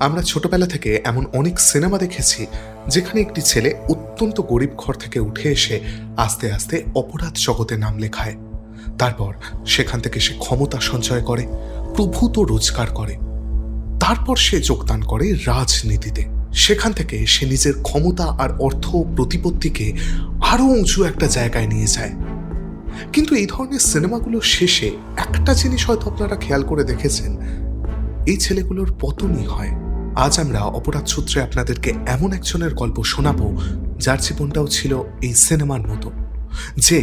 আমরা ছোটবেলা থেকে এমন অনেক সিনেমা দেখেছি যেখানে একটি ছেলে অত্যন্ত গরিব ঘর থেকে উঠে এসে আস্তে আস্তে অপরাধ জগতে নাম লেখায়। তারপর সেখান থেকে সে ক্ষমতা সঞ্চয় করে, প্রভূত রোজগার করে। তারপর সে যোগদান করে রাজনীতিতে। সেখান থেকে সে নিজের ক্ষমতা আর অর্থ প্রতিপত্তিকে আরো উঁচু একটা জায়গায় নিয়ে যায়। কিন্তু এই ধরনের সিনেমাগুলো শেষে একটা জিনিস হয়তো আপনারা খেয়াল করে দেখেছেন, এই ছেলেগুলোর পতনই হয়। আজ আমরা অপরাধ সূত্রে আপনাদেরকে এমন একজনের গল্প শোনাবো যার জীবনটাও ছিল এই সিনেমার মতো, যে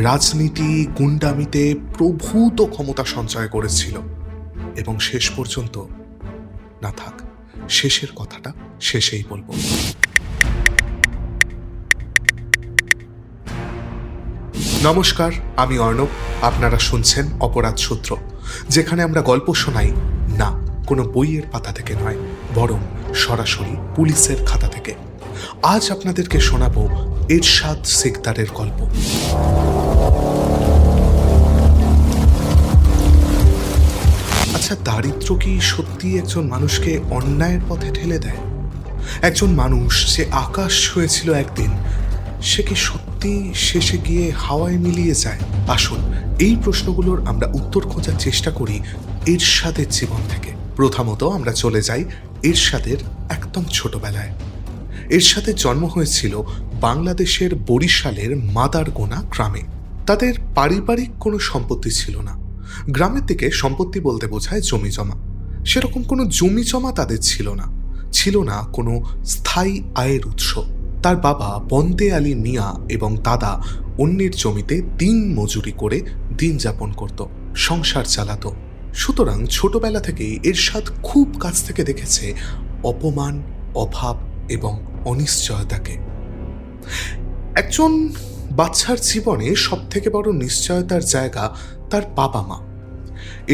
রাজনীতি গুন্ডামিতে প্রভূত ক্ষমতা সঞ্চয় করেছিল এবং শেষ পর্যন্ত না থাক, শেষের কথাটা শেষেই বলবো। নমস্কার, আমি অর্ণব। আপনারা শুনছেন অপরাধ সূত্র, যেখানে আমরা গল্প শোনাই না কোনো বইয়ের পাতা থেকে নয়, বরং সরাসরি পুলিশের খাতা থেকে। আজ আপনাদেরকে শোনাবো এরশাদ সিকদারের গল্প। আচ্ছা, দারিদ্র কি সত্যি একজন মানুষকে অন্যায়ের পথে ঠেলে দেয়? একজন মানুষ যে আকাশ হয়েছিল একদিন, সে কি সত্যি শেষে গিয়ে হাওয়ায় মিলিয়ে যায়? আসুন এই প্রশ্নগুলোর আমরা উত্তর খোঁজার চেষ্টা করি এরশাদের জীবন থেকে। প্রথমত আমরা চলে যাই এরশাদের একদম ছোটবেলায়। এরশাদের জন্ম হয়েছিল বাংলাদেশের বরিশালের মাদারগোনা গ্রামে। তাদের পারিবারিক কোনো সম্পত্তি ছিল না। গ্রামের দিকে সম্পত্তি বলতে বোঝায় জমি জমা। সেরকম কোনো জমি জমা তাদের ছিল না, ছিল না কোনো স্থায়ী আয়ের উৎস। তার বাবা বন্দে আলী মিয়া এবং দাদা অন্যের জমিতে দিন মজুরি করে দিন যাপন করত, সংসার চালাতো। সুতরাং ছোটবেলা থেকেই এরশাদ খুব কাছ থেকে দেখেছে অপমান, অভাব এবং অনিশ্চয়তাকে। একজন বাচ্চার জীবনে সব থেকে বড় নিশ্চয়তার জায়গা তার বাবা মা।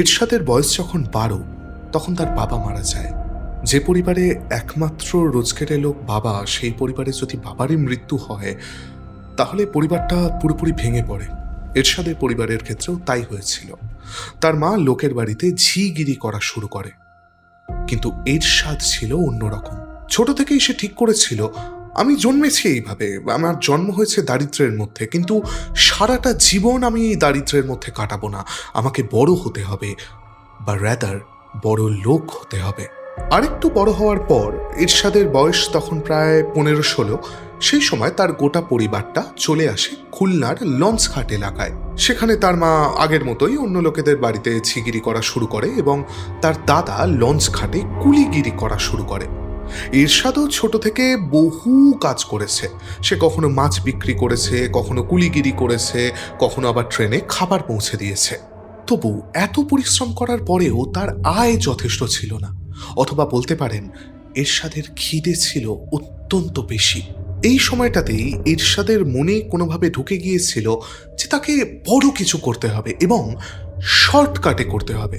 এরশাদের বয়স যখন 12, তখন তার বাবা মারা যায়। যে পরিবারে একমাত্র রোজগারের লোক বাবা, সেই পরিবারে যদি বাবারই মৃত্যু হয় তাহলে পরিবারটা পুরোপুরি ভেঙে পড়ে। এরশাদের পরিবারের ক্ষেত্রেও তাই হয়েছিল। তার মা লোকের বাড়িতে ঝিগিরি করা শুরু করে, কিন্তু এরশাদ ছিল অন্যরকম। ছোট থেকেই সে ঠিক করেছিল, আমি জন্মেছি এইভাবে, আমার জন্ম হয়েছে দারিদ্র্যের মধ্যে, কিন্তু সারাটা জীবন আমি এই দারিদ্র্যের মধ্যে কাটাবো না। আমাকে বড় হতে হবে, বা রাদার বড় লোক হতে হবে। আরেকটু বড় হওয়ার পর এরশাদের বয়স তখন প্রায় 15-16। সেই সময় তার গোটা পরিবারটা চলে আসে খুলনার লঞ্চঘাট এলাকায়। সেখানে তার মা আগের মতোই অন্য লোকেদের বাড়িতে ঝিগিরি করা শুরু করে এবং তার দাদা লঞ্চঘাটে কুলিগিরি করা শুরু করে। এরশাদও ছোট থেকে বহু কাজ করেছে। সে কখনো মাছ বিক্রি করেছে, কখনো কুলিগিরি করেছে, কখনো আবার ট্রেনে খাবার পৌঁছে দিয়েছে। তবু এত পরিশ্রম করার পরেও তার আয় যথেষ্ট ছিল না, অথবা বলতে পারেন এরশাদের খিদে ছিল অত্যন্ত বেশি। এই সময়টাতেই এরশাদের মনে কোনোভাবে ঢুকে গিয়েছিল যে তাকে বড় কিছু করতে হবে এবং শর্টকাটে করতে হবে।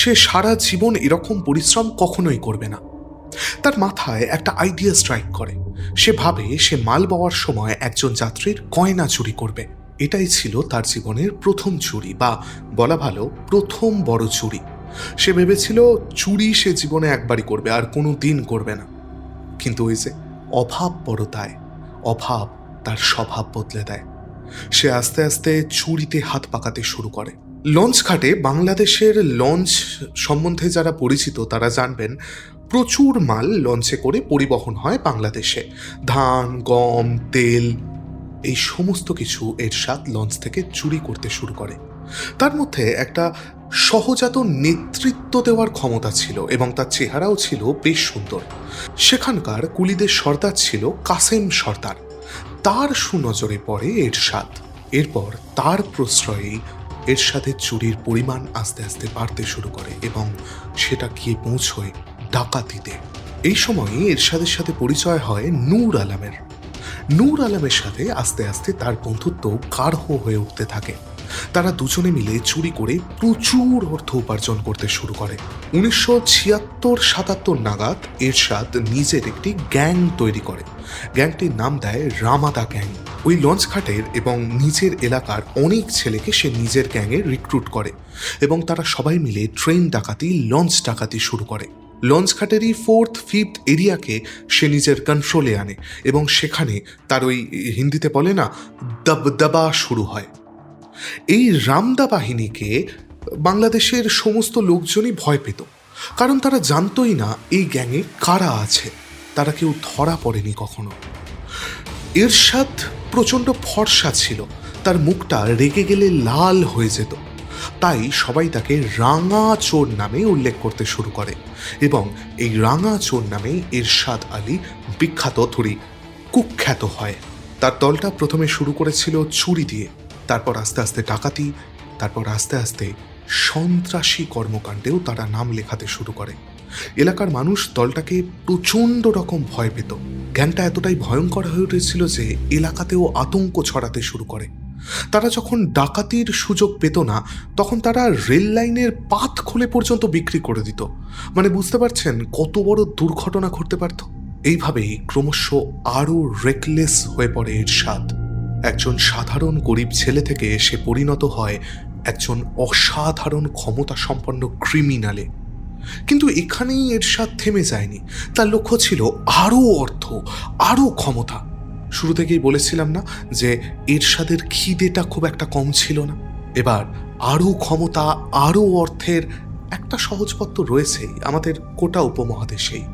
সে সারা জীবন এরকম পরিশ্রম কখনোই করবে না। তার মাথায় একটা আইডিয়া স্ট্রাইক করে। সে ভাবে সে মাল বওয়ার সময় একজন যাত্রীর গয়না চুরি করবে। এটাই ছিল তার জীবনের প্রথম চুরি, বা বলা ভালো প্রথম বড় চুরি। সে ভেবেছিল চুরি সে জীবনে একবারই করবে, আর কোনো দিন করবে না। কিন্তু ওই যে অভাব বড়তায়, অভাব তার স্বভাব বদলে দেয়। সে আস্তে আস্তে চুরিতে হাত পাকাতে শুরু করে। লঞ্চ ঘাটে, বাংলাদেশের লঞ্চ সম্বন্ধে যারা পরিচিত তারা জানবেন, প্রচুর মাল লঞ্চে করে পরিবহন হয় বাংলাদেশে। ধান, গম, তেল, এই সমস্ত কিছু এরশাদ লঞ্চ থেকে চুরি করতে শুরু করে। তার মধ্যে একটা সহজাত নেতৃত্ব দেওয়ার ক্ষমতা ছিল এবং তার চেহারাও ছিল বেশ সুন্দর। সেখানকার কুলিদের সর্দার ছিল কাসেম সর্দার। তার সুনজরে পড়ে এরশাদ। এরপর তার প্রশ্রয়েই এরশাদের চুরির পরিমাণ আস্তে আস্তে বাড়তে শুরু করে এবং সেটা গিয়ে পৌঁছয় ডাকাতিতে। এই সময় এরশাদের সাথে পরিচয় হয় নূর আলমের। নূর আলমের সাথে আস্তে আস্তে তার বন্ধুত্ব গাঢ় হয়ে উঠতে থাকে। তারা দুজনে মিলে চুরি করে প্রচুর অর্থ উপার্জন করতে শুরু করে। 1976-77 নাগাদ এরশাদ নিজের একটি গ্যাং তৈরি করে। গ্যাংটির নাম দেয় রামাদা গ্যাং। ওই লঞ্চ ঘাটের এবং নিজের এলাকার অনেক ছেলেকে সে নিজের গ্যাংয়ে রিক্রুট করে এবং তারা সবাই মিলে ট্রেন ডাকাতি, লঞ্চ ডাকাতি শুরু করে। লঞ্চঘাটেরই 4th 5th এরিয়াকে সে নিজের কন্ট্রোলে আনে এবং সেখানে তার ওই হিন্দিতে বলে না দবদবা শুরু হয়। এই রামদা বাহিনীকে বাংলাদেশের সমস্ত লোকজনই ভয় পেত, কারণ তারা জানতই না এই গ্যাংয়ে কারা আছে, তারা কেউ ধরা পড়েনি কখনো। এরশাদ প্রচণ্ড ফর্সা ছিল, তার মুখটা রেগে গেলে লাল হয়ে যেত, তাই সবাই তাকে রাঙা চোর নামে উল্লেখ করতে শুরু করে এবং এই রাঙা চোর নামেই এরশাদ আলী বিখ্যাত কুখ্যাত হয়। তার দলটা প্রথমে শুরু করেছিল চুরি দিয়ে, তারপর আস্তে আস্তে ডাকাতি, তারপর আস্তে আস্তে সন্ত্রাসী কর্মকাণ্ডেও তারা নাম লেখাতে শুরু করে। এলাকার মানুষ দলটাকে প্রচণ্ড রকম ভয় পেত। গ্যাংটা এতটাই ভয়ঙ্কর হয়ে উঠেছিল যে এলাকাতেও আতঙ্ক ছড়াতে শুরু করে। তারা যখন ডাকাতির সুযোগ পেত না, তখন তারা রেল লাইনের পাত খুলে পর্যন্ত বিক্রি করে দিত। মানে বুঝতে পারছেন কত বড় দুর্ঘটনা ঘটতে পারত। এইভাবেই ক্রমশ আরও রেকলেস হয়ে পড়ে এরশাদ। একজন সাধারণ গরিব ছেলে থেকে সে পরিণত হয় একজন অসাধারণ ক্ষমতা সম্পন্ন ক্রিমিনালে। কিন্তু এখানেই এরশাদ থেমে যায়নি, তার লক্ষ্য ছিল আরও অর্থ, আরও ক্ষমতা। শুরু থেকেই বলেছিলাম না যে এরশাদের খিদেটা খুব একটা কম ছিল না। এবার আরও ক্ষমতা, আরও অর্থের একটা সহজপত্র রয়েছেই আমাদের গোটা উপমহাদেশেই,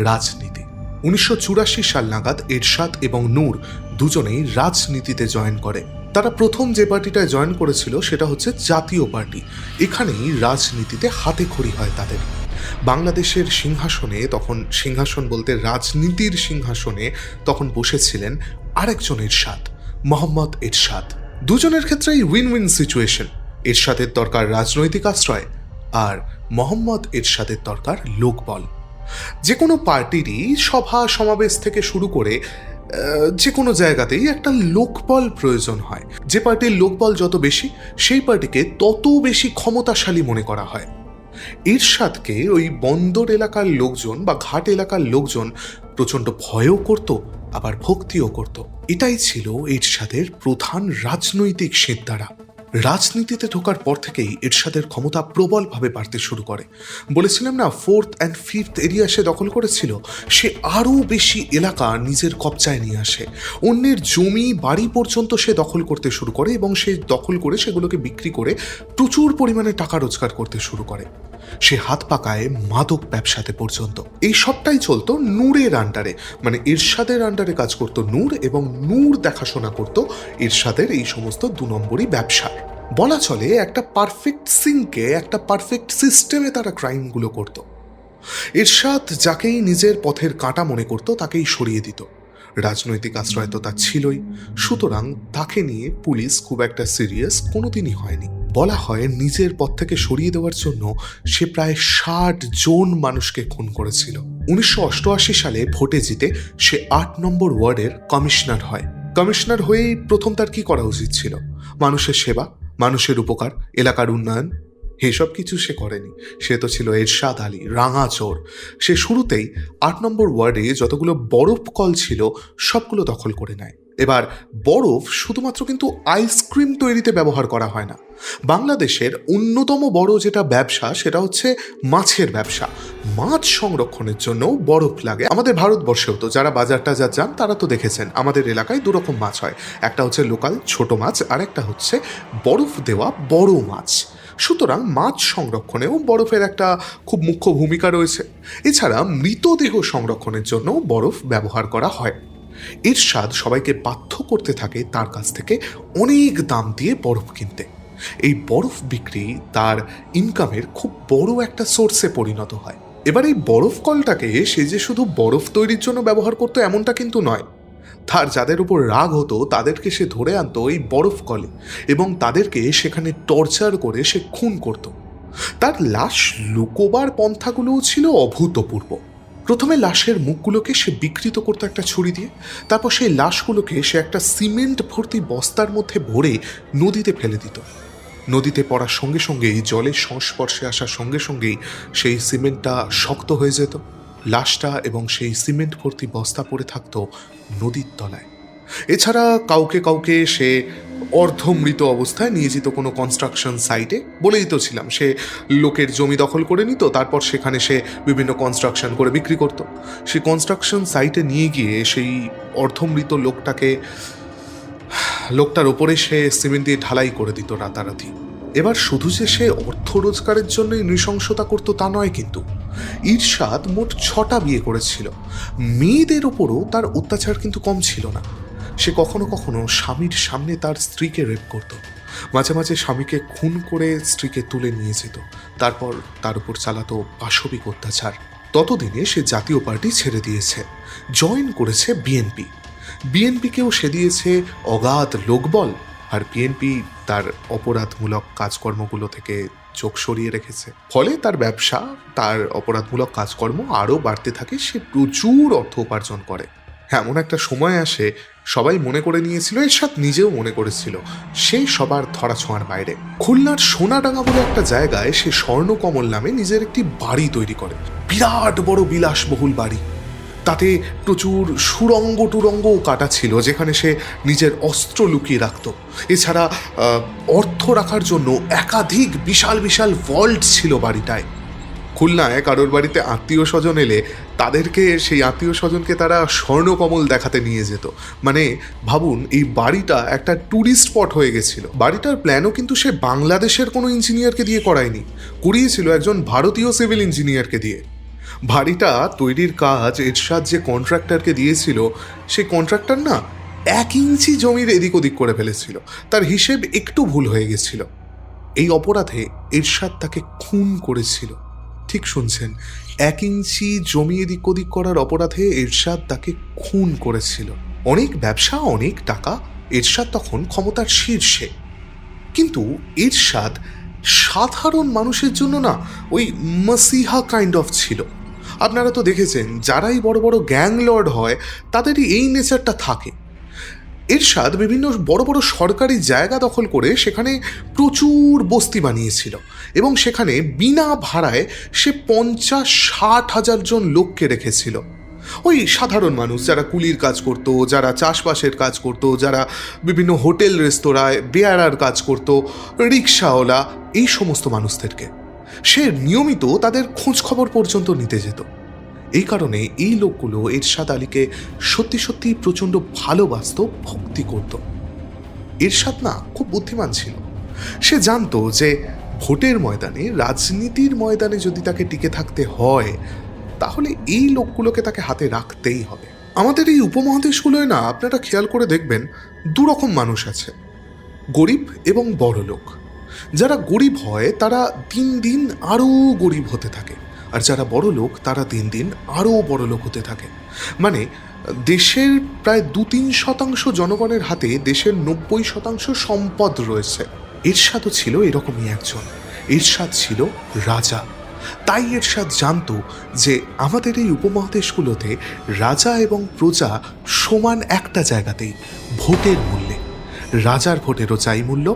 রাজনীতি। 1984 সাল নাগাদ এরশাদ এবং নূর দুজনেই রাজনীতিতে জয়েন করে। তারা প্রথম যে পার্টিটায় জয়েন করেছিল সেটা হচ্ছে জাতীয় পার্টি। এখানেই রাজনীতিতে হাতে খড়ি হয় তাদের। বাংলাদেশের সিংহাসনে তখন, সিংহাসন বলতে রাজনীতির সিংহাসনে তখন বসেছিলেন আরেকজন এরশাদ, মোহাম্মদ এরশাদ। দুজনের ক্ষেত্রেই উইন উইন সিচুয়েশন। এরশাদের দরকার রাজনৈতিক আশ্রয় আর মোহাম্মদ এরশাদের দরকার লোকবল। যে কোনো পার্টিরই সভা সমাবেশ থেকে শুরু করে যে কোনো জায়গাতেই একটা লোকবল প্রয়োজন হয়। যে পার্টির লোকবল যত বেশি, সেই পার্টিকে তত বেশি ক্ষমতাশালী মনে করা হয়। এরশাদকে ওই বন্দর এলাকার লোকজন বা ঘাট এলাকার লোকজন প্রচণ্ড ভয়ও করত, আবার ভক্তিও করত। এটাই ছিল এরশাদের প্রধান রাজনৈতিক সিদ্ধারা। রাজনীতিতে ঢোকার পর থেকেই এরশাদের ক্ষমতা প্রবলভাবে বাড়তে শুরু করে। বলেছিলাম না 4th and 5th এরিয়া সে দখল করেছিল। সে আরও বেশি এলাকা নিজের কবজায় নিয়ে আসে। অন্যের জমি বাড়ি পর্যন্ত সে দখল করতে শুরু করে এবং সে দখল করে সেগুলোকে বিক্রি করে প্রচুর পরিমাণে টাকা রোজগার করতে শুরু করে। সে হাত পাকায় মাদক ব্যবসাতে পর্যন্ত। এই সবটাই চলতো নূরের আন্ডারে, মানে এরশাদের আন্ডারে কাজ করতো নূর, এবং নূর দেখাশোনা করতো এরশাদের এই সমস্ত 2 নম্বরই ব্যবসা। বলা চলে একটা পারফেক্ট সিঙ্কে, একটা পারফেক্ট সিস্টেমে তারা ক্রাইমগুলো করত। এরশাদ যাকেই নিজের পথের কাঁটা মনে করত তাকেই সরিয়ে দিত। রাজনৈতিক আশ্রয় তো তার ছিলই, সুতরাং তাকে নিয়ে পুলিশ খুব একটা সিরিয়াস কোনোদিনই হয়নি। বলা হয় নিজের পথ থেকে সরিয়ে দেওয়ার জন্য সে প্রায় 60 জন মানুষকে খুন করেছিল। 1988 সালে ভোটে জিতে সে 8 নম্বর ওয়ার্ডের কমিশনার হয়। কমিশনার হয়েই প্রথম তার কি করা উচিত ছিল? মানুষের সেবা, মানুষের উপকার, এলাকার উন্নয়ন, এসব কিছু সে করেনি। সে তো ছিল এরশাদ আলী, রাঙা চোর। সে শুরুতেই 8 নম্বর ওয়ার্ডে যতগুলো বরফ কল ছিল সবগুলো দখল করে নেয়। এবার বরফ শুধুমাত্র কিন্তু আইসক্রিম তৈরিতে ব্যবহার করা হয় না। বাংলাদেশের অন্যতম বড় যেটা ব্যবসা সেটা হচ্ছে মাছের ব্যবসা। মাছ সংরক্ষণের জন্য বরফ লাগে। আমাদের ভারতবর্ষেও তো যারা বাজার টাজার যান তারা তো দেখেছেন আমাদের এলাকায় 2 রকম মাছ হয়। একটা হচ্ছে লোকাল ছোট মাছ, আর একটা হচ্ছে বরফ দেওয়া বড় মাছ। সুতরাং মাছ সংরক্ষণেও বরফের একটা খুব মুখ্য ভূমিকা রয়েছে। এছাড়া মৃতদেহ সংরক্ষণের জন্য বরফ ব্যবহার করা হয়। এরশাদ সবাইকে বাধ্য করতে থাকে তার কাছ থেকে অনেক দাম দিয়ে বরফ কিনতে। এই বরফ বিক্রি তার ইনকামের খুব বড় একটা সোর্সে পরিণত হয়। এবার এই বরফ কলটাকে সে যে শুধু বরফ তৈরির জন্য ব্যবহার করতো এমনটা কিন্তু নয়। তার যাদের উপর রাগ হতো তাদেরকে সে ধরে আনতো এই বরফ কলে এবং তাদেরকে সেখানে টর্চার করে সে খুন করত। তার লাশ লুকোবার পন্থাগুলোও ছিল অভূতপূর্ব। প্রথমে লাশের মুখগুলোকে সে বিকৃত করতো একটা ছুরি দিয়ে, তারপর সেই লাশগুলোকে সে একটা সিমেন্ট ভর্তি বস্তার মধ্যে ভরে নদীতে ফেলে দিত। নদীতে পড়ার সঙ্গে সঙ্গেই, জলের সংস্পর্শে আসার সঙ্গে সঙ্গেই সেই সিমেন্টটা শক্ত হয়ে যেত। লাশটা এবং সেই সিমেন্ট ভর্তি বস্তা পড়ে থাকতো নদীর তলায়। এছাড়া কাউকে কাউকে সে অর্ধমৃত অবস্থায় নিয়ে যেত কোনো কনস্ট্রাকশন সাইটে। বলেই তো ছিলাম, সে লোকের জমি দখল করে নিত, তারপর সেখানে সে বিভিন্ন কনস্ট্রাকশন করে বিক্রি করত। সে কনস্ট্রাকশন সাইটে নিয়ে গিয়ে সেই অর্ধমৃত লোকটার ওপরে সে সিমেন্ট দিয়ে ঢালাই করে দিত রাতারাতি। এবার শুধু যে সে অর্থ রোজগারের জন্যই নৃশংসতা করতো তা নয়, কিন্তু ইরশাদ মোট 6টা বিয়ে করেছিল। মেয়েদের ওপরও তার অত্যাচার কিন্তু কম ছিল না। সে কখনো কখনো স্বামীর সামনে তার স্ত্রীকে রেপ করত, মাঝে মাঝে স্বামীকে খুন করে স্ত্রীকে তুলে নিয়ে যেত, তারপর তার উপর চালাতো পাশবিক অত্যাচার। ততদিনে সে জাতীয় পার্টি ছেড়ে দিয়েছে, জয়েন করেছে বিএনপি। বিএনপিকেও সে দিয়েছে অগাধ লোকবল, আর বিএনপি তার অপরাধমূলক কাজকর্মগুলো থেকে চোখ সরিয়ে রেখেছে। ফলে তার ব্যবসা, তার অপরাধমূলক কাজকর্ম আরও বাড়তে থাকে। সে প্রচুর অর্থ উপার্জন করে। এমন একটা সময় আসে, সবাই মনে করে নিয়েছিল, এরশাদ নিজেও মনে করেছিল, সে সবার ধরাছোঁয়ার বাইরে। খুলনার সোনাডাঙ্গা বলে একটা জায়গায় সে স্বর্ণকমল নামে নিজের একটি বাড়ি তৈরি করে। বিরাট বড় বিলাসবহুল বাড়ি, তাতে প্রচুর সুরঙ্গ টুরঙ্গও কাটা ছিল, যেখানে সে নিজের অস্ত্র লুকিয়ে রাখত। এছাড়া অর্থ রাখার জন্য একাধিক বিশাল বিশাল ভল্ট ছিল বাড়িটায়। খুলনায় কারোর বাড়িতে আত্মীয় স্বজন এলে তাদেরকে, সেই আত্মীয় স্বজনকে তারা স্বর্ণকমল দেখাতে নিয়ে যেত। মানে ভাবুন, এই বাড়িটা একটা ট্যুরিস্ট স্পট হয়ে গেছিল। বাড়িটার প্ল্যানও কিন্তু সে বাংলাদেশের কোনো ইঞ্জিনিয়ারকে দিয়ে করায়নি, করিয়েছিল একজন ভারতীয় সিভিল ইঞ্জিনিয়ারকে দিয়ে। বাড়িটা তৈরির কাজ এরশাদ যে কন্ট্রাক্টরকে দিয়েছিল, সেই কন্ট্রাক্টর না 1 ইঞ্চি জমির এদিক ওদিক করে ফেলেছিল। তার হিসেব একটু ভুল হয়ে গেছিল। এই অপরাধে এরশাদ তাকে খুন করেছিল। ঠিক শুনছেন, 1 ইঞ্চি জমি এদিক ওদিক করার অপরাধে এরশাদ তাকে খুন করেছিল। অনেক ব্যবসা, অনেক টাকা, এরশাদ তখন ক্ষমতার শীর্ষে। কিন্তু এরশাদ সাধারণ মানুষের জন্য না ওই মাসিহা কাইন্ড অফ ছিল। আপনারা তো দেখেছেন, যারাই বড় বড় গ্যাংলর্ড হয় তাদেরই এই নেচারটা থাকে। এরশাদ বিভিন্ন বড় বড় সরকারি জায়গা দখল করে সেখানে প্রচুর বস্তি বানিয়েছিল, এবং সেখানে বিনা ভাড়ায় সে 50-60 হাজার জন লোককে রেখেছিল। ওই সাধারণ মানুষ, যারা কুলির কাজ করত, যারা চাষবাসের কাজ করত, যারা বিভিন্ন হোটেল রেস্তোরাঁয় বেয়ারার কাজ করত, রিক্সাওয়ালা, এই সমস্ত মানুষদেরকে সে নিয়মিত তাদের খোঁজ খবর পর্যন্ত নিতে যেত। এই কারণে এই লোকগুলো এরশাদ আলীকে সত্যি সত্যি প্রচণ্ড ভালোবাসত, ভক্তি করত। এরশাদ না খুব বুদ্ধিমান ছিল। সে জানতো যে ভোটের ময়দানে, রাজনীতির ময়দানে যদি তাকে টিকে থাকতে হয়, তাহলে এই লোকগুলোকে তাকে হাতে রাখতেই হবে। আমাদের এই উপমহাদেশগুলোয় না, আপনারা খেয়াল করে দেখবেন, 2 রকম মানুষ আছে, গরিব এবং বড় লোক। যারা গরিব হয় তারা দিন দিন আরও গরিব হতে থাকে, আর যারা বড় লোক তারা দিন দিন আরও বড় লোক হতে থাকে। মানে দেশের প্রায় 2-3% জনগণের হাতে দেশের 90% সম্পদ রয়েছে। এরশাদও ছিল এরকমই একজন। এরশাদ ছিল রাজা। তাই এরশাদ জানতো যে আমাদের এই উপমহাদেশগুলোতে রাজা এবং প্রজা সমান একটা জায়গাতেই, ভোটের মূল্যে। রাজার ভোটেরও চাই মূল্য,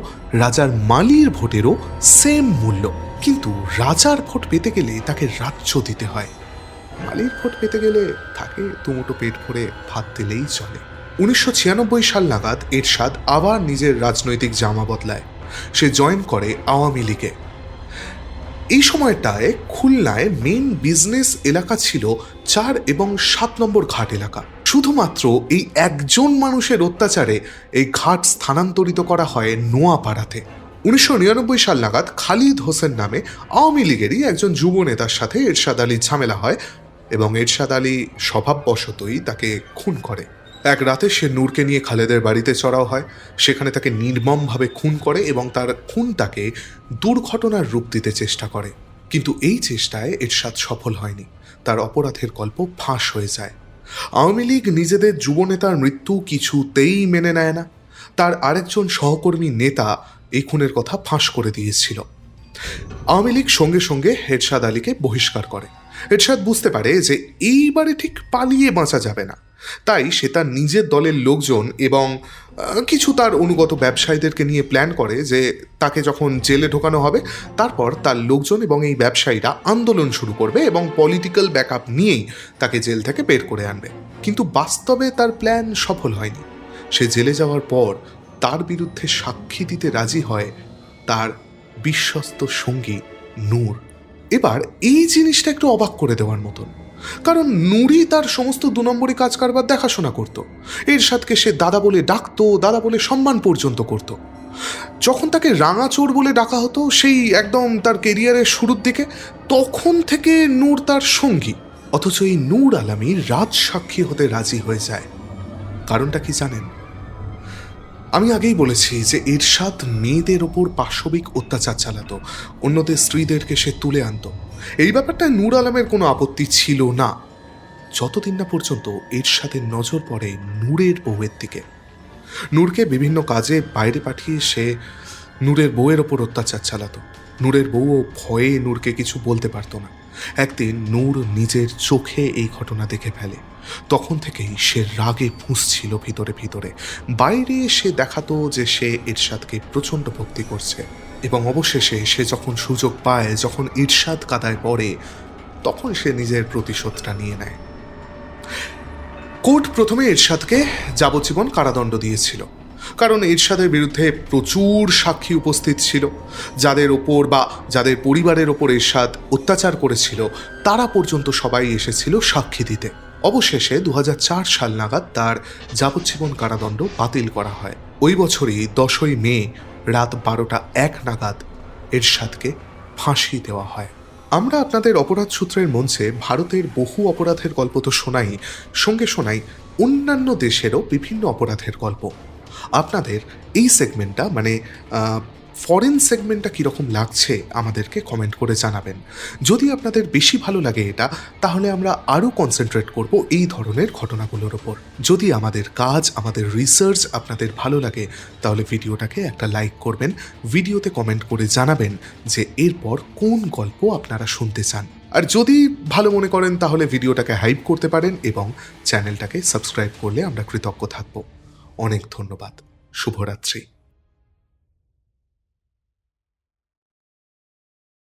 রাজার মালির ভোটেরও সেম মূল্য। কিন্তু রাজার ভোট পেতে গেলে তাকে রাজ্য দিতে হয়, মালির ভোট পেতে গেলে তাকে দুমুঠো পেট ভরে ভাত দিলেই চলে। 1996 সাল নাগাদ এরশাদ আবার নিজের রাজনৈতিক জামা বদলায়। সে জয়েন করে আওয়ামী লীগে। এই সময়টায় খুলনায় মেইন বিজনেস এলাকা ছিল 4 এবং 7 নম্বর ঘাট এলাকা। শুধুমাত্র এই একজন মানুষের অত্যাচারে এই ঘাট স্থানান্তরিত করা হয় নোয়াপাড়াতে। 1999 সাল নাগাদ খালিদ হোসেন নামে আওয়ামী লীগেরই একজন যুব নেতার সাথে এরশাদ আলীর ঝামেলা হয়, এবং এরশাদ আলী স্বভাববশতই তাকে খুন করে। এক রাতে সে নূরকে নিয়ে খালেদের বাড়িতে চড়াও হয়। সেখানে তাকে নির্মমভাবে খুন করে এবং তার খুনটাকে দুর্ঘটনার রূপ দিতে চেষ্টা করে। কিন্তু এই চেষ্টায় এরশাদ সফল হয়নি। তার অপরাধের গল্প ফাঁস হয়ে যায়। আওয়ামী লীগ নিজেদের যুবনেতার মৃত্যু কিছুতেই মেনে নেয় না। তার আরেকজন সহকর্মী নেতা এই খুনের কথা ফাঁস করে দিয়েছিল। আওয়ামী লীগ সঙ্গে সঙ্গে এরশাদ আলীকে বহিষ্কার করে। এরশাদ বুঝতে পারে যে এইবারে ঠিক পালিয়ে বাঁচা যাবে না। তাই সে তার নিজের দলের লোকজন এবং কিছু তার অনুগত ব্যবসায়ীদেরকে নিয়ে প্ল্যান করে যে তাকে যখন জেলে ঢোকানো হবে, তারপর তার লোকজন এবং এই ব্যবসায়ীরা আন্দোলন শুরু করবে এবং পলিটিক্যাল ব্যাকআপ নিয়েই তাকে জেল থেকে বের করে আনবে। কিন্তু বাস্তবে তার প্ল্যান সফল হয়নি। সে জেলে যাওয়ার পর তার বিরুদ্ধে সাক্ষী দিতে রাজি হয় তার বিশ্বস্ত সঙ্গী নূর। এবার এই জিনিসটা একটু অবাক করে দেওয়ার মতন, কারণ নূরই তার সমস্ত 2 নম্বরী কাজ কারবার দেখাশোনা করত। এরশাদকে সে দাদা বলে ডাকতো, দাদা বলে সম্মান পর্যন্ত করত। যখন তাকে রাঙাচোর বলে ডাকা হতো সেই একদম তার কেরিয়ারের শুরুর দিকে, তখন থেকে নূর তার সঙ্গী। অথচ এই নূর আলমী রাজ সাক্ষী হতে রাজি হয়ে যায়। কারণটা কি জানেন? আমি আগেই বলেছি যে এরশাদ মেয়েদের ওপর পাশবিক অত্যাচার চালাতো, অন্যদের স্ত্রীদেরকে সে তুলে আনতো। এই ব্যাপারটা নূর আলমের কোনো আপত্তি ছিল না, যতদিন না পর্যন্ত এরশাদের নজর পড়ে নূরের বউয়ের দিকে। নূরকে বিভিন্ন কাজে বাইরে পাঠিয়ে সে নূরের বউয়ের ওপর অত্যাচার চালাতো। নূরের বউও ভয়ে নূরকে কিছু বলতে পারতো না। একদিন নূর নিজের চোখে এই ঘটনা দেখে ফেলে। তখন থেকেই সে রাগে ফুঁসছিল ভিতরে ভিতরে। বাইরে সে দেখাতো যে সে এরশাদকে প্রচণ্ড ভক্তি করছে, এবং অবশেষে সে যখন সুযোগ পায়, যখন এরশাদ কাদায় পড়ে, তখন সে নিজের প্রতিশোধটা নিয়ে নেয়। কোর্ট প্রথমে এরশাদকে যাবজ্জীবন কারাদণ্ড দিয়েছিল, কারণ এরশাদের বিরুদ্ধে প্রচুর সাক্ষী উপস্থিত ছিল। যাদের ওপর বা যাদের পরিবারের ওপর এরশাদ অত্যাচার করেছিল তারা পর্যন্ত সবাই এসেছিল সাক্ষী দিতে। অবশেষে 2004 সাল নাগাদ তার যাবজ্জীবন কারাদণ্ড বাতিল করা হয়। ওই বছরই 10ই মে রাত 12:01 নাগাদ এরশাদকে ফাঁসি দেওয়া হয়। আমরা আপনাদের অপরাধ সূত্রের মঞ্চে ভারতের বহু অপরাধের গল্প তো শোনাই, সঙ্গে শোনাই অন্যান্য দেশেরও বিভিন্ন অপরাধের গল্প। আপনাদের এই সেগমেন্টটা মানে ফরেন সেগমেন্টটা কীরকম লাগছে আমাদেরকে কমেন্ট করে জানাবেন। যদি আপনাদের বেশি ভালো লাগে এটা, তাহলে আমরা আরও কনসেন্ট্রেট করব এই ধরনের ঘটনাগুলোর ওপর। যদি আমাদের কাজ, আমাদের রিসার্চ আপনাদের ভালো লাগে, তাহলে ভিডিওটাকে একটা লাইক করবেন, ভিডিওতে কমেন্ট করে জানাবেন যে এরপর কোন গল্প আপনারা শুনতে চান। আর যদি ভালো মনে করেন তাহলে ভিডিওটাকে হাইপ করতে পারেন এবং চ্যানেলটাকে সাবস্ক্রাইব করলে আমরা কৃতজ্ঞ থাকব। অনেক ধন্যবাদ। শুভরাত্রি।